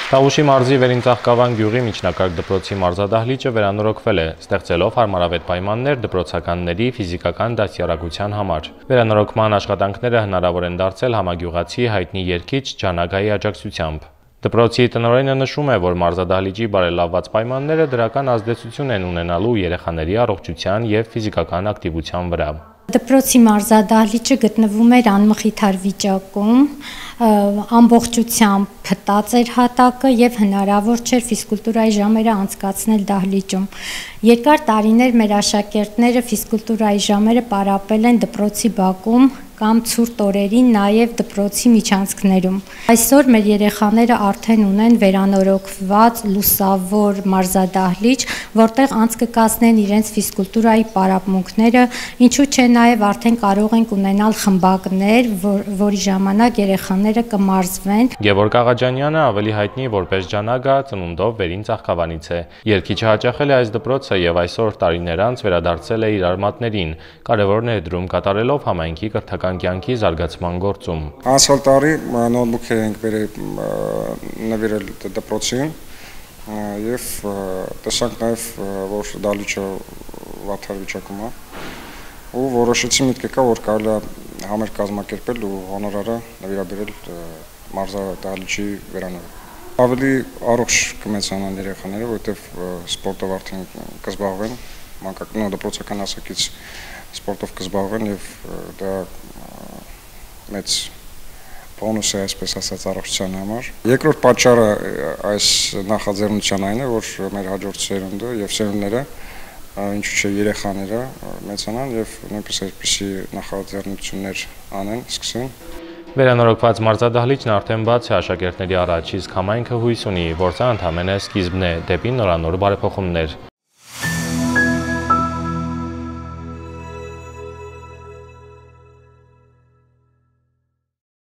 Տավուշի մարզի Վերինծաղկավան գյուղի միջնակարգ դպրոցի մարզադահլիճը վերանորոգվել է, ստեղծելով հարմարավետ պայմաններ դպրոցականների ֆիզիկական դաստիարակության համար։ Վերանորոգման աշխատանքները հնարավոր են դարձել համագյուղացի հայտնի երգիչ Ջանագայի աջակցությամբ։ Դպրոցի տնօրենը նշում է, որ մարզադահլիճի բարելավված պայմանները դրական ազդեցություն են ունենալու երեխաների առողջության և ֆիզիկական ակտիվության վրա։ Դպրոցի մարզադահլիճը գտնվում էր անմխիթար վիճակում, ամբողջությամբ փտած էր հատակը և հնարավոր չէր ֆիզկուլտուրայի ժամերը անցկացնել դահլիճում։ Երկար տարիներ մեր աշակերտները ֆիզկուլտուրայի ժամերը պարապել են դպրոցի բակում կամ ցուրտ օրերին նաև դպրոցի միջանցքներում։ Այսօր մեր երեխաները արդեն ունեն վերանորոգված լուսավոր մարզադահլիճ, որտեղ անց կկացնեն իրենց ֆիզկուլտուրայի պարապմունքները, ինչու՞ չէ նաև արդեն կարող ենք ունենալ խմբակներ, որի ժամանակ երեխաները կմարզվեն։ Գևորգ Աղաջանյանը ավելի հայտնի որպես Ջանագա ծնունդով Վերինծաղկավանից է։ Երգիչը հաճախել է այս դպրոցը և այսօր տարիներ անց վերադարձել է իր արմատներին, կարևոր ներդրում կատարելով համայնքի կրթական կյանքի զարգացման գործում։ Անցյալ տարի նոթբուքեր ենք նվիրել դպրոցին և տեսանք նաև, որ դահլիճը վատթար վիճակում է, ու որոշեցի միտքը կա, որ կարելի է համեր կազմակերպել ու հոնորարը նվիրաբերել մարզադահլիճի վերանորոգմանը։ Ավելի առողջ կմեծանան երեխաները, որովհետև սպորտով արդեն կզբաղվեն, դպրոցական հասակից սպորտով կզբաղվեն և դա մեծ բոնուս է, այսպես ասած, առողջության համար։ Երկրորդ պատճառը այս նախաձեռնության այն է, որ մեր հաջորդ սերունդը և սերունդները, ինչու՞ չէ երեխաները մեծանան և նույնպես այդպիսի նախաձեռնություններ անեն, սկսեն։ Վերանորոգված մարզադահլիճն արդեն բաց է աշակերտների առաջ, իսկ համայնքը հույս ունի, որ սա ընդամենը սկիզբն է դեպի նորանոր բարեփոխումներ։